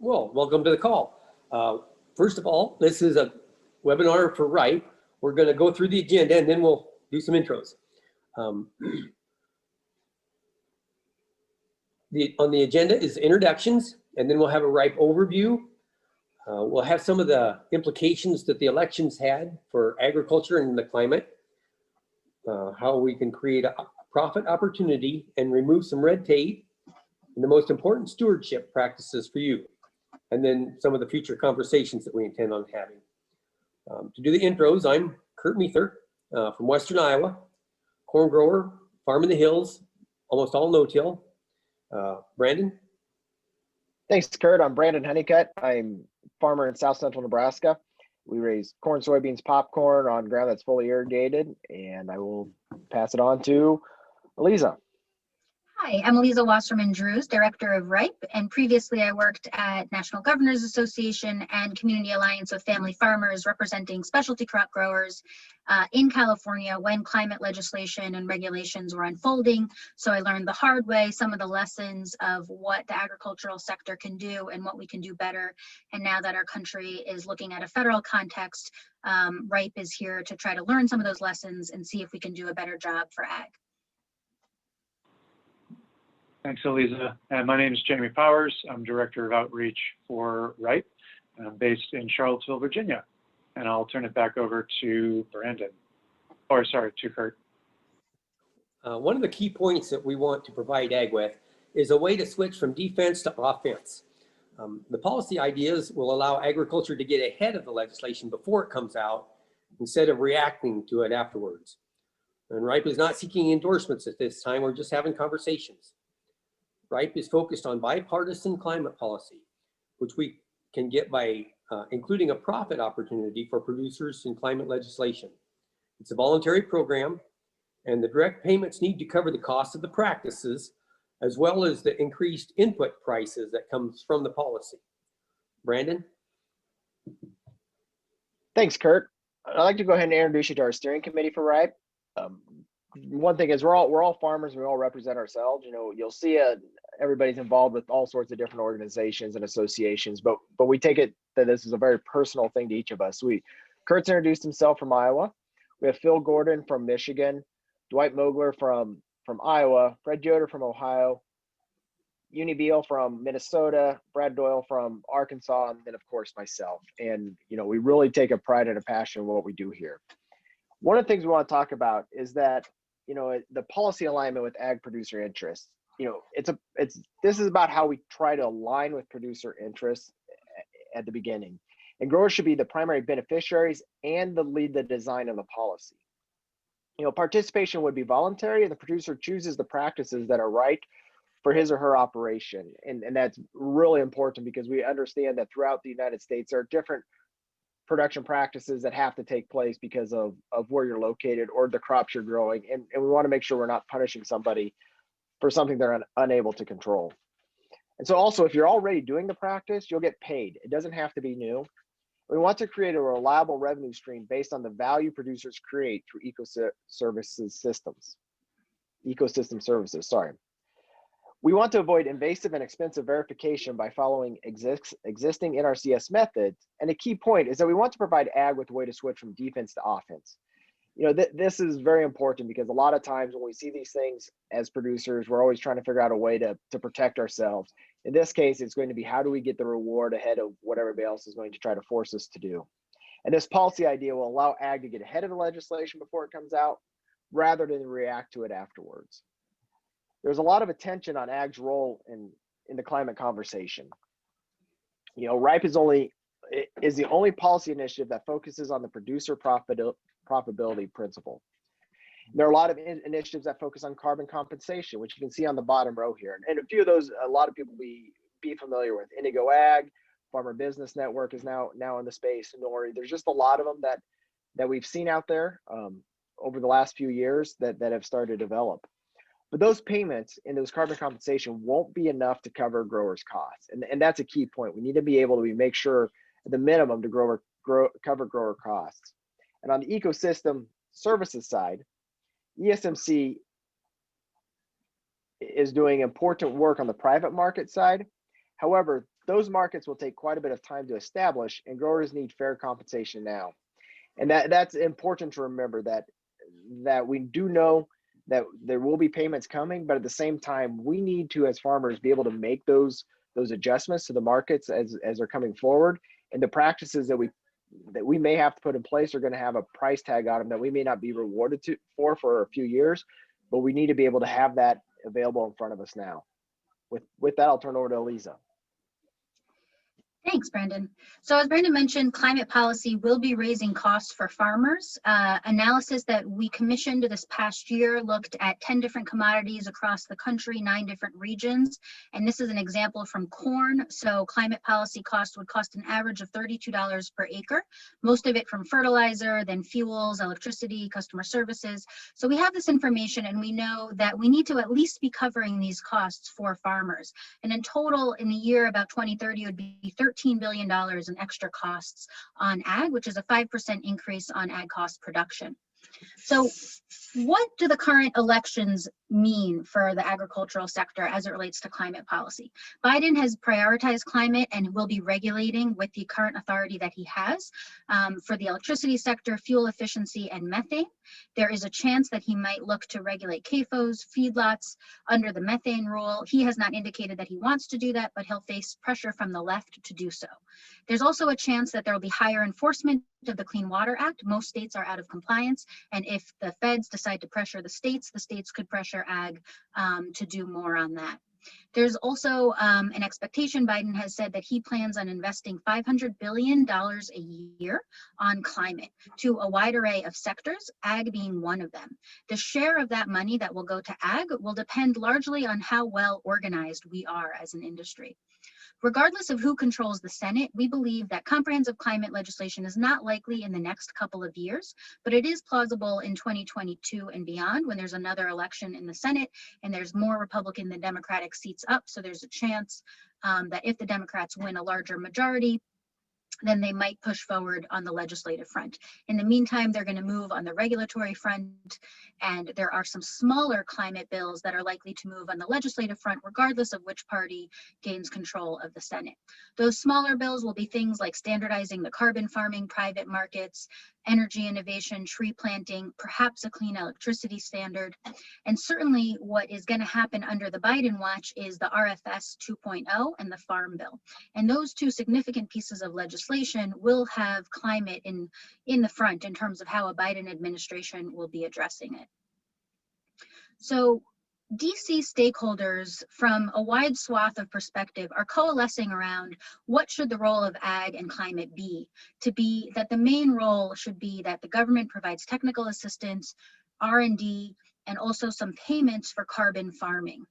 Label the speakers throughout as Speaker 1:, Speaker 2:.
Speaker 1: Well, welcome to the call. First of all, this is a webinar for RIPE. We're going to go through the agenda and then we'll do some intros. On the agenda is introductions, and then we'll have a RIPE overview. We'll have some of the implications that the elections had for agriculture and the climate, how we can create a profit opportunity and remove some red tape, and the most important stewardship practices for you, and then some of the future conversations that we intend on having. To do the intros, I'm Kurt Meether from Western Iowa, corn grower, farm in the hills, almost all no-till. Brandon?
Speaker 2: Thanks, Kurt. I'm Brandon Honeycutt. I'm farmer in South Central Nebraska. We raise corn, soybeans, popcorn on ground that's fully irrigated, and I will pass it on to Eliza.
Speaker 3: Hi, I'm Eliza Wasserman-Drews, Director of RIPE, and previously I worked at National Governors Association and Community Alliance of Family Farmers, representing specialty crop growers in California when climate legislation and regulations were unfolding. So I learned the hard way some of the lessons of what the agricultural sector can do and what we can do better. And now that our country is looking at a federal context, RIPE is here to try to learn some of those lessons and see if we can do a better job for ag.
Speaker 4: Thanks, Eliza. And my name is Jamie Powers. I'm Director of Outreach for RIPE. I'm based in Charlottesville, Virginia. And I'll turn it back over to Brandon, or sorry, to Kurt.
Speaker 1: One of the key points that we want to provide ag with is a way to switch from defense to offense. The policy ideas will allow agriculture to get ahead of the legislation before it comes out instead of reacting to it afterwards. And RIPE is not seeking endorsements at this time, we're just having conversations. RIPE is focused on bipartisan climate policy, which we can get by including a profit opportunity for producers in climate legislation. It's a voluntary program, and the direct payments need to cover the cost of the practices, as well as the increased input prices that comes from the policy. Brandon?
Speaker 2: Thanks, Kurt. I'd like to go ahead and introduce you to our steering committee for RIPE. One thing is we're all farmers and we all represent ourselves. You know, you'll see everybody's involved with all sorts of different organizations and associations, but we take it that this is a very personal thing to each of us. Kurt's introduced himself from Iowa. We have Phil Gordon from Michigan, Dwight Mogler from Iowa, Fred Yoder from Ohio, Uni Beal from Minnesota, Brad Doyle from Arkansas, and then of course myself. And you know, we really take a pride and a passion in what we do here. One of the things we want to talk about is that, you know, the policy alignment with ag producer interests. You know, this is about how we try to align with producer interests at the beginning. And growers should be the primary beneficiaries and lead the design of the policy. You know, participation would be voluntary, and the producer chooses the practices that are right for his or her operation. And that's really important because we understand that throughout the United States, there are different production practices that have to take place because of where you're located or the crops you're growing. And we want to make sure we're not punishing somebody for something they're unable to control. And so also, if you're already doing the practice, you'll get paid. It doesn't have to be new. We want to create a reliable revenue stream based on the value producers create through ecosystem services, sorry. We want to avoid invasive and expensive verification by following existing NRCS methods. And a key point is that we want to provide ag with a way to switch from defense to offense. You know, this is very important because a lot of times when we see these things as producers, we're always trying to figure out a way to protect ourselves. In this case, it's going to be how do we get the reward ahead of what everybody else is going to try to force us to do. And this policy idea will allow ag to get ahead of the legislation before it comes out, rather than react to it afterwards. There's a lot of attention on ag's role in the climate conversation. You know, RIPE is the only policy initiative that focuses on the producer profitability principle. There are a lot of initiatives that focus on carbon compensation, which you can see on the bottom row here. And a few of those, a lot of people be familiar with. Indigo Ag, Farmer Business Network is now in the space. Nori, there's just a lot of them that we've seen out there over the last few years that have started to develop. But those payments in those carbon compensation won't be enough to cover growers' costs. And that's a key point. We need to be able to make sure at the minimum to cover grower costs. And on the ecosystem services side, ESMC is doing important work on the private market side. However, those markets will take quite a bit of time to establish, and growers need fair compensation now. And that's important to remember, that we do know that there will be payments coming, but at the same time, we need to, as farmers, be able to make those adjustments to the markets as they're coming forward. And the practices that we may have to put in place are going to have a price tag on them that we may not be rewarded for a few years, but we need to be able to have that available in front of us now. With that, I'll turn over to Eliza.
Speaker 3: Thanks, Brandon. So as Brandon mentioned, climate policy will be raising costs for farmers. Analysis that we commissioned this past year looked at 10 different commodities across the country, 9 different regions. And this is an example from corn. So climate policy cost would cost an average of $32 per acre, most of it from fertilizer, then fuels, electricity, customer services. So we have this information, and we know that we need to at least be covering these costs for farmers. And in total, in the year about 2030, would be $13 billion in extra costs on ag, which is a 5% increase on ag cost production. So what do the current elections mean for the agricultural sector as it relates to climate policy? Biden has prioritized climate and will be regulating with the current authority that he has for the electricity sector, fuel efficiency, and methane. There is a chance that he might look to regulate CAFOs, feedlots under the methane rule. He has not indicated that he wants to do that, but he'll face pressure from the left to do so. There's also a chance that there will be higher enforcement of the Clean Water Act. Most states are out of compliance, and if the feds decide to pressure the states could pressure ag to do more on that. There's also an expectation. Biden has said that he plans on investing $500 billion a year on climate to a wide array of sectors, ag being one of them. The share of that money that will go to ag will depend largely on how well organized we are as an industry. Regardless of who controls the Senate, we believe that comprehensive climate legislation is not likely in the next couple of years, but it is plausible in 2022 and beyond, when there's another election in the Senate and there's more Republican than Democratic seats up. So there's a chance that if the Democrats win a larger majority, then they might push forward on the legislative front. In the meantime, they're going to move on the regulatory front, and there are some smaller climate bills that are likely to move on the legislative front, regardless of which party gains control of the Senate. Those smaller bills will be things like standardizing the carbon farming private markets, energy innovation, tree planting, perhaps a clean electricity standard. And certainly what is going to happen under the Biden watch is the RFS 2.0 and the Farm Bill. And those two significant pieces of legislation will have climate in the front in terms of how a Biden administration will be addressing it. So DC stakeholders from a wide swath of perspective are coalescing around what should the role of ag and climate be, that the main role should be that the government provides technical assistance, R&D, and also some payments for carbon farming.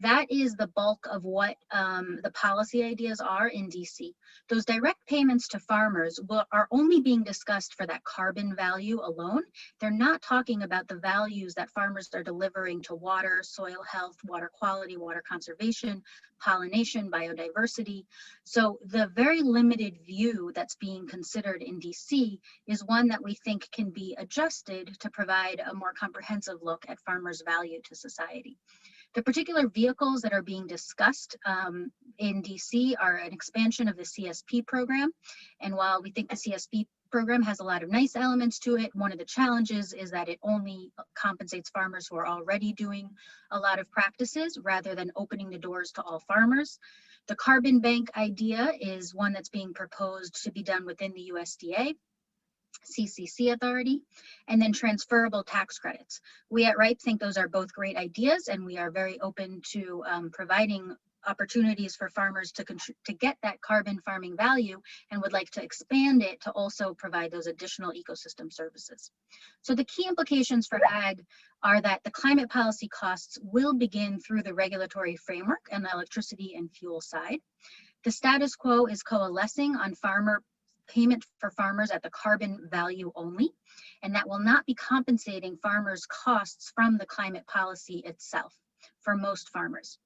Speaker 3: That is the bulk of what the policy ideas are in DC. Those direct payments to farmers are only being discussed for that carbon value alone. They're not talking about the values that farmers are delivering to water, soil health, water quality, water conservation, pollination, biodiversity. So the very limited view that's being considered in DC is one that we think can be adjusted to provide a more comprehensive look at farmers' value to society. The particular vehicles that are being discussed in DC are an expansion of the CSP program. And while we think the CSP program has a lot of nice elements to it, one of the challenges is that it only compensates farmers who are already doing a lot of practices rather than opening the doors to all farmers. The carbon bank idea is one that's being proposed to be done within the USDA CCC authority, and then transferable tax credits. We at RIPE think those are both great ideas, and we are very open to providing opportunities for farmers to get that carbon farming value, and would like to expand it to also provide those additional ecosystem services. So the key implications for ag are that the climate policy costs will begin through the regulatory framework and the electricity and fuel side. The status quo is coalescing on payment for farmers at the carbon value only, and that will not be compensating farmers' costs from the climate policy itself for most farmers.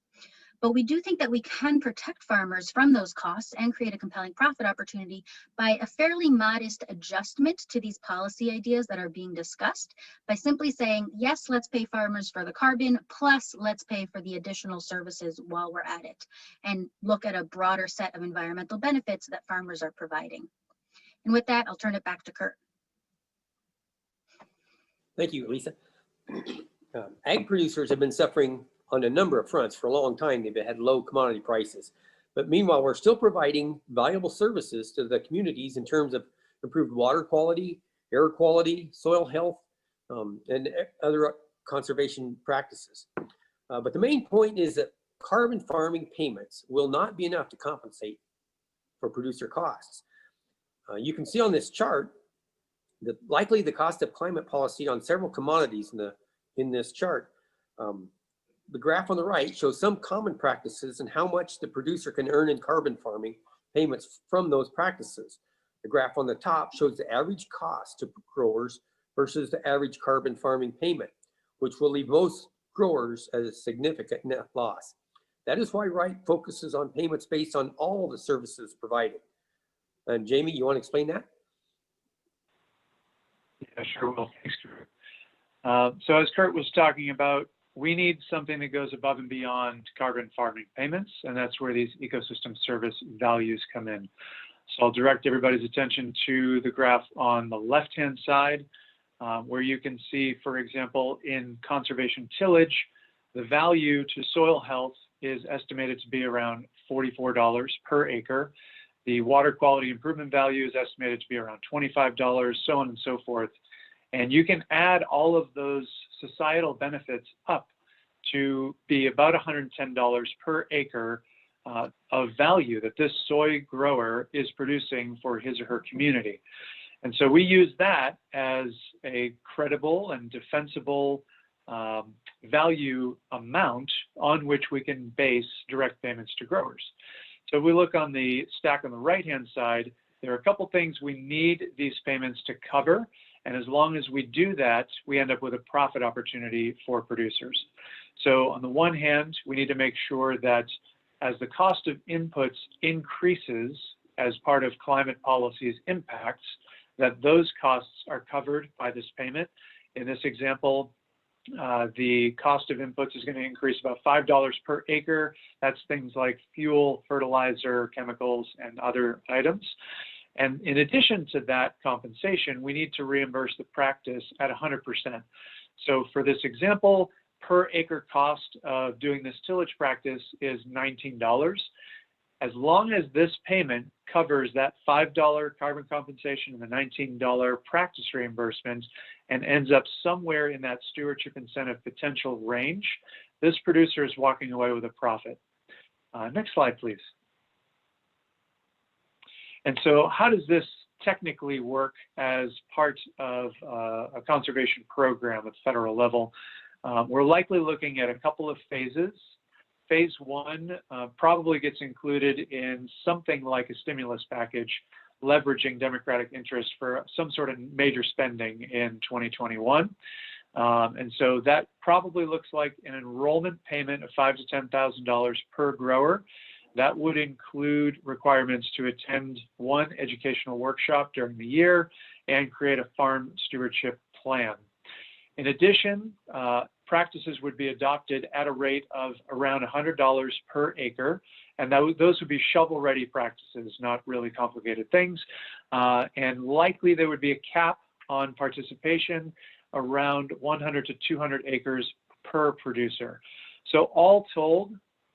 Speaker 3: But we do think that we can protect farmers from those costs and create a compelling profit opportunity by a fairly modest adjustment to these policy ideas that are being discussed, by simply saying, yes, let's pay farmers for the carbon, plus let's pay for the additional services while we're at it, and look at a broader set of environmental benefits that farmers are providing. And with that, I'll turn it back to Kurt.
Speaker 1: Thank you, Lisa. Ag producers have been suffering on a number of fronts for a long time. They've had low commodity prices. But meanwhile, we're still providing valuable services to the communities in terms of improved water quality, air quality, soil health, and other conservation practices. But the main point is that carbon farming payments will not be enough to compensate for producer costs. You can see on this chart that likely the cost of climate policy on several commodities in this chart. The graph on the right shows some common practices and how much the producer can earn in carbon farming payments from those practices. The graph on the top shows the average cost to growers versus the average carbon farming payment, which will leave most growers at a significant net loss. That is why Wright focuses on payments based on all the services provided. And Jamie, you want to explain that?
Speaker 4: Yeah, sure will. Thanks, Kurt. So as Kurt was talking about, we need something that goes above and beyond carbon farming payments, and that's where these ecosystem service values come in. So I'll direct everybody's attention to the graph on the left-hand side, where you can see, for example, in conservation tillage, the value to soil health is estimated to be around $44 per acre. The water quality improvement value is estimated to be around $25, so on and so forth. And you can add all of those societal benefits up to be about $110 per acre of value that this soy grower is producing for his or her community. And so we use that as a credible and defensible value amount on which we can base direct payments to growers. So if we look on the stack on the right-hand side, there are a couple things we need these payments to cover. And as long as we do that, we end up with a profit opportunity for producers. So on the one hand, we need to make sure that as the cost of inputs increases as part of climate policy's impacts, that those costs are covered by this payment. In this example, the cost of inputs is going to increase about $5 per acre. That's things like fuel, fertilizer, chemicals, and other items. And in addition to that compensation, we need to reimburse the practice at 100%. So for this example, per acre cost of doing this tillage practice is $19. As long as this payment covers that $5 carbon compensation and the $19 practice reimbursement and ends up somewhere in that stewardship incentive potential range, this producer is walking away with a profit. Next slide, please. And so how does this technically work as part of a conservation program at the federal level? We're likely looking at a couple of phases. Phase one probably gets included in something like a stimulus package, leveraging Democratic interest for some sort of major spending in 2021. And so that probably looks like an enrollment payment of $5,000 to $10,000 per grower. That would include requirements to attend one educational workshop during the year and create a farm stewardship plan. In addition, practices would be adopted at a rate of around $100 per acre, and those would be shovel-ready practices, not really complicated things. And likely there would be a cap on participation around 100 to 200 acres per producer. So all told,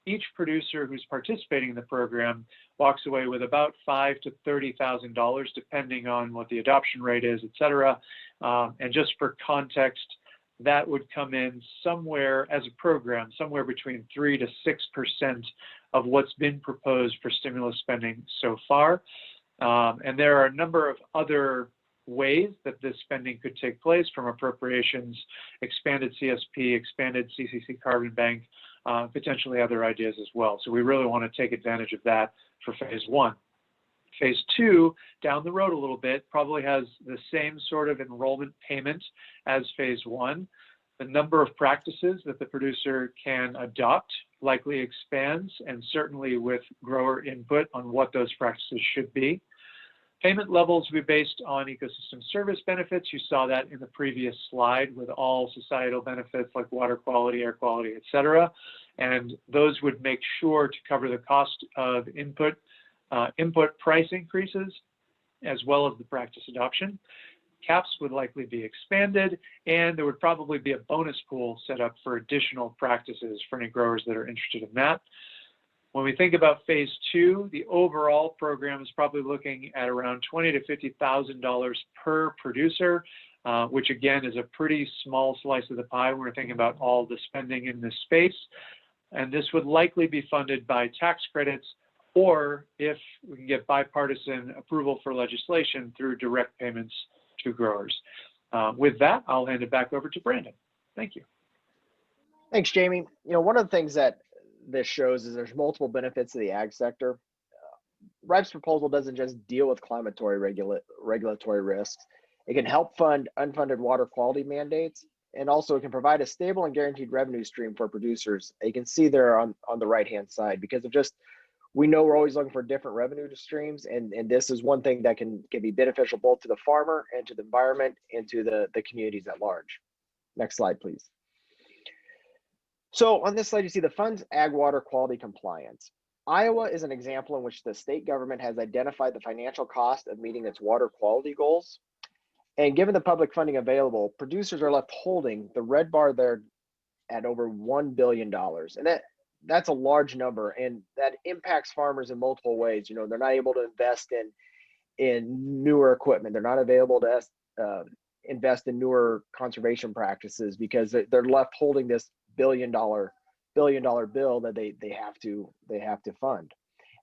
Speaker 4: each producer who's participating in the program walks away with about $5,000 to $30,000, depending on what the adoption rate is, et cetera. And just for context, that would come in somewhere as a program, somewhere between 3 to 6% of what's been proposed for stimulus spending so far. And there are a number of other ways that this spending could take place, from appropriations, expanded CSP, expanded CCC carbon bank, potentially other ideas as well. So we really want to take advantage of that for phase one. Phase two, down the road a little bit, probably has the same sort of enrollment payment as phase one. The number of practices that the producer can adopt likely expands, and certainly with grower input on what those practices should be. Payment levels will be based on ecosystem service benefits. You saw that in the previous slide with all societal benefits like water quality, air quality, et cetera. And those would make sure to cover the cost of input price increases, as well as the practice adoption. Caps would likely be expanded, and there would probably be a bonus pool set up for additional practices for any growers that are interested in that. When we think about phase two, the overall program is probably looking at around $20,000 to $50,000 per producer, which again is a pretty small slice of the pie when we're thinking about all the spending in this space. And this would likely be funded by tax credits, or if we can get bipartisan approval for legislation, through direct payments to growers. With that, I'll hand it back over to Brandon. Thank you.
Speaker 2: Thanks, Jamie. One of the things that this shows is there's multiple benefits to the ag sector. RIPE's proposal doesn't just deal with regulatory risks. It can help fund unfunded water quality mandates, and also it can provide a stable and guaranteed revenue stream for producers. You can see there on the right-hand side, because of just, we know we're always looking for different revenue streams, and this is one thing that can be beneficial both to the farmer and to the environment and to the communities at large. Next slide, please. So on this slide, you see the fund's ag water quality compliance. Iowa is an example in which the state government has identified the financial cost of meeting its water quality goals. And given the public funding available, producers are left holding the red bar there at over $1 billion. And that's a large number, and that impacts farmers in multiple ways. They're not able to invest in newer equipment. They're not available to invest in newer conservation practices because they're left holding this billion dollar bill that they have to fund.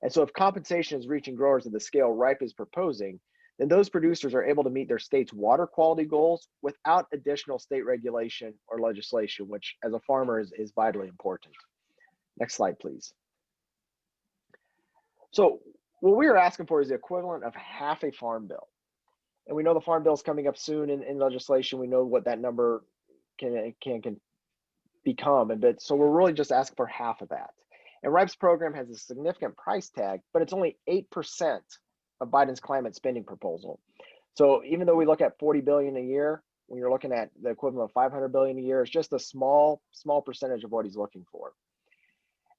Speaker 2: And so if compensation is reaching growers at the scale RIPE is proposing, then those producers are able to meet their state's water quality goals without additional state regulation or legislation, which as a farmer is vitally important. Next slide, please. So what we are asking for is the equivalent of half a farm bill. And we know the farm bill is coming up soon in legislation. We know what that number can become. So we're really just asking for half of that. And RIPE's program has a significant price tag, but it's only 8% of Biden's climate spending proposal. So even though we look at $40 billion a year, when you're looking at the equivalent of $500 billion a year, it's just a small percentage of what he's looking for.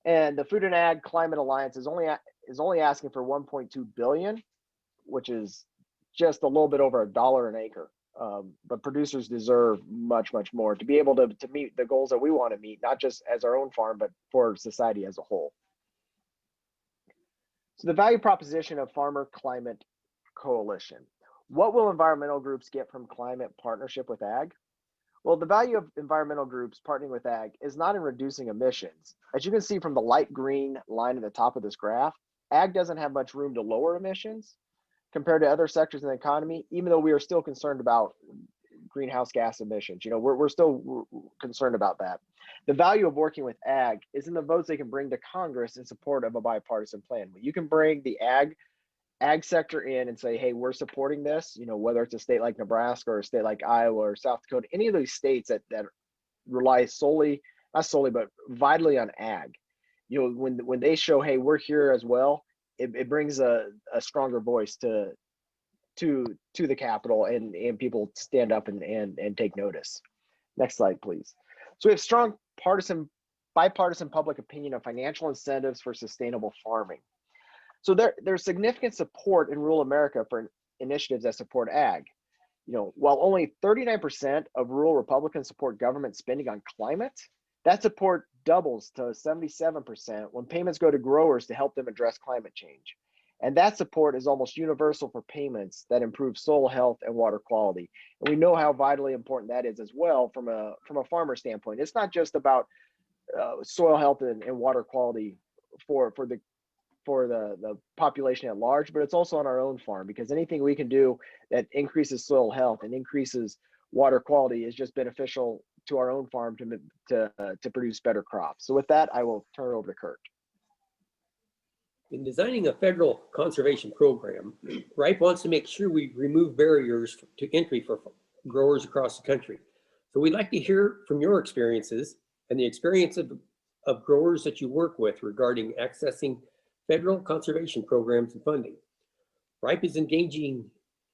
Speaker 2: And the Food and Ag Climate Alliance is only asking for $1.2 billion, which is just a little bit over $1 an acre. But producers deserve much more to be able to meet the goals that we want to meet, not just as our own farm, but for society as a whole. So the value proposition of Farmer Climate Coalition. What will environmental groups get from climate partnership with ag? Well, the value of environmental groups partnering with ag is not in reducing emissions. As you can see from the light green line at the top of this graph, ag doesn't have much room to lower emissions compared to other sectors in the economy, even though we are still concerned about greenhouse gas emissions. We're still concerned about that. The value of working with ag is in the votes they can bring to Congress in support of a bipartisan plan. You can bring the ag sector in and say, hey, we're supporting this, whether it's a state like Nebraska or a state like Iowa or South Dakota, any of these states that rely not solely, but vitally on ag. When they show, hey, we're here as well, it brings a stronger voice to the Capitol, and people stand up and take notice. Next slide, please. So we have strong bipartisan public opinion of financial incentives for sustainable farming. So there's significant support in rural America for initiatives that support ag. While only 39% of rural Republicans support government spending on climate, that support doubles to 77% when payments go to growers to help them address climate change. And that support is almost universal for payments that improve soil health and water quality. And we know how vitally important that is as well from a farmer standpoint. It's not just about soil health and water quality for the population at large, but it's also on our own farm, because anything we can do that increases soil health and increases water quality is just beneficial to our own farm to produce better crops. So with that, I will turn it over to Kurt.
Speaker 1: In designing a federal conservation program, RIPE wants to make sure we remove barriers to entry for growers across the country. So we'd like to hear from your experiences and the experience of of growers that you work with regarding accessing federal conservation programs and funding. RIPE is engaging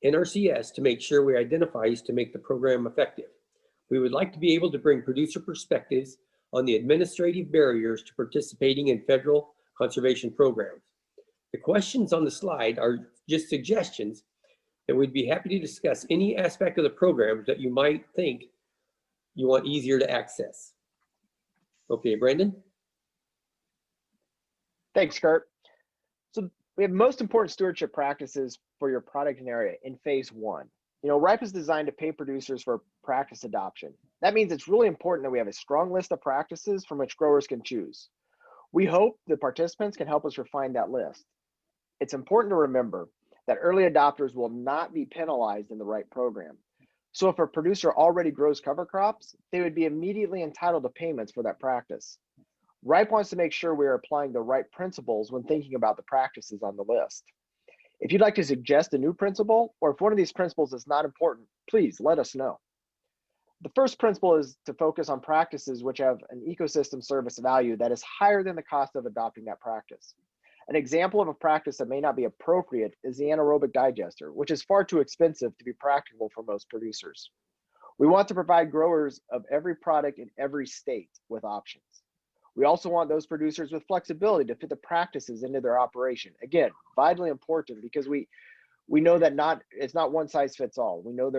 Speaker 1: NRCS to make sure we identify to make the program effective. We would like to be able to bring producer perspectives on the administrative barriers to participating in federal conservation programs. The questions on the slide are just suggestions, and we'd be happy to discuss any aspect of the program that you might think you want easier to access. Okay, Brandon?
Speaker 2: Thanks, Kurt. So we have most important stewardship practices for your product and area in phase one. RIPE is designed to pay producers for practice adoption. That means it's really important that we have a strong list of practices from which growers can choose. We hope the participants can help us refine that list. It's important to remember that early adopters will not be penalized in the RIPE program. So if a producer already grows cover crops, they would be immediately entitled to payments for that practice. RIPE wants to make sure we are applying the right principles when thinking about the practices on the list. If you'd like to suggest a new principle, or if one of these principles is not important, please let us know. The first principle is to focus on practices which have an ecosystem service value that is higher than the cost of adopting that practice. An example of a practice that may not be appropriate is the anaerobic digester, which is far too expensive to be practical for most producers. We want to provide growers of every product in every state with options. We also want those producers with flexibility to fit the practices into their operation. Again, vitally important, because we know that it's not one size fits all. We know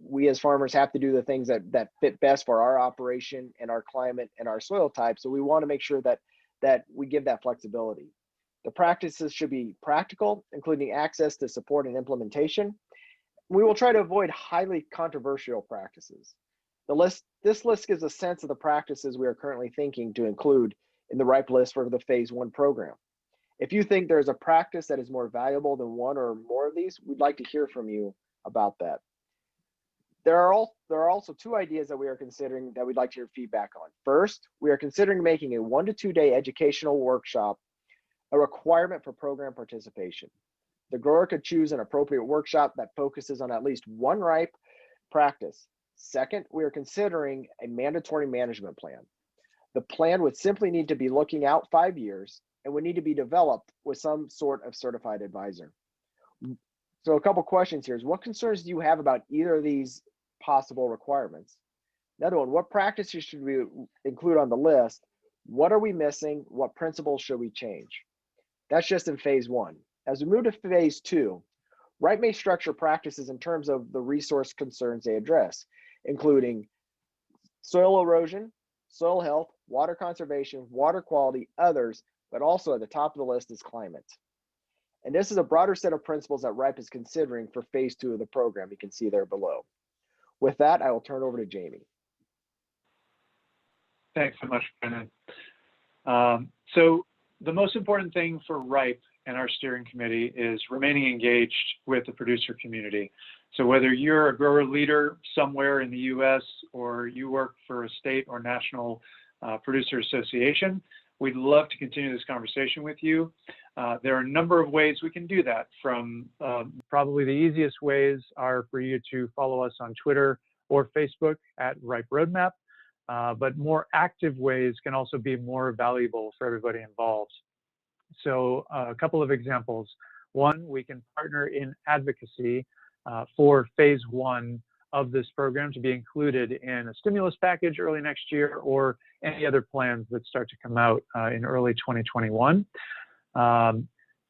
Speaker 2: we as farmers have to do the things that fit best for our operation and our climate and our soil type. So we want to make sure that we give that flexibility. The practices should be practical, including access to support and implementation. We will try to avoid highly controversial practices. This list gives a sense of the practices we are currently thinking to include in the RIPE list for the phase one program. If you think there's a practice that is more valuable than one or more of these, we'd like to hear from you about that. There are also two ideas that we are considering that we'd like to hear feedback on. First, we are considering making a 1 to 2 day educational workshop a requirement for program participation. The grower could choose an appropriate workshop that focuses on at least one RIPE practice. Second, we are considering a mandatory management plan. The plan would simply need to be looking out 5 years and would need to be developed with some sort of certified advisor. So a couple questions here is, what concerns do you have about either of these possible requirements? Another one, what practices should we include on the list? What are we missing? What principles should we change? That's just in phase one. As we move to phase two, RIPE may structure practices in terms of the resource concerns they address, including soil erosion, soil health, water conservation, water quality, others, but also at the top of the list is climate. And this is a broader set of principles that RIPE is considering for phase two of the program. You can see there below. With that, I will turn it over to Jamie.
Speaker 4: Thanks so much, Brennan. So the most important thing for RIPE and our steering committee is remaining engaged with the producer community. So whether you're a grower leader somewhere in the US or you work for a state or national producer association, we'd love to continue this conversation with you. There are a number of ways we can do that. From probably the easiest ways are for you to follow us on Twitter or Facebook at RIPE Roadmap, but more active ways can also be more valuable for everybody involved. So a couple of examples. One, we can partner in advocacy for phase one of this program to be included in a stimulus package early next year or any other plans that start to come out in early 2021.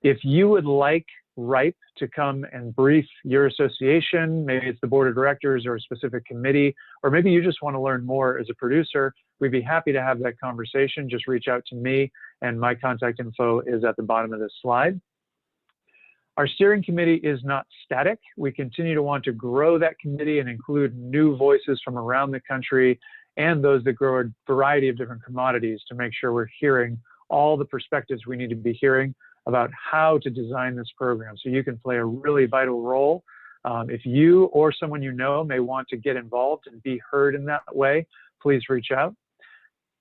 Speaker 4: If you would like RIPE to come and brief your association, maybe it's the board of directors or a specific committee, or maybe you just want to learn more as a producer, we'd be happy to have that conversation. Just reach out to me, and my contact info is at the bottom of this slide. Our steering committee is not static. We continue to want to grow that committee and include new voices from around the country and those that grow a variety of different commodities to make sure we're hearing all the perspectives we need to be hearing about how to design this program. So you can play a really vital role. If you or someone you know may want to get involved and be heard in that way, please reach out.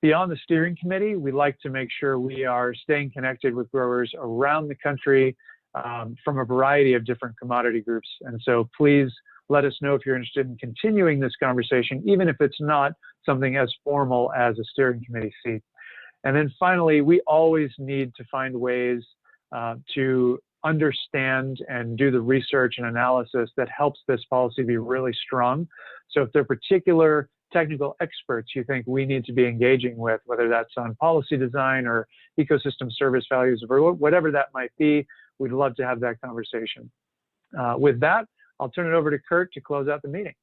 Speaker 4: Beyond the steering committee, we like to make sure we are staying connected with growers around the country from a variety of different commodity groups. And so please let us know if you're interested in continuing this conversation, even if it's not something as formal as a steering committee seat. And then finally, we always need to find ways to understand and do the research and analysis that helps this policy be really strong. So if there are particular technical experts you think we need to be engaging with, whether that's on policy design or ecosystem service values or whatever that might be, we'd love to have that conversation. With that, I'll turn it over to Kurt to close out the meeting.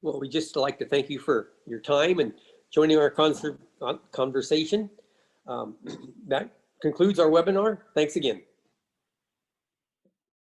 Speaker 1: Well, we just like to thank you for your time and joining our conversation. That concludes our webinar. Thanks again.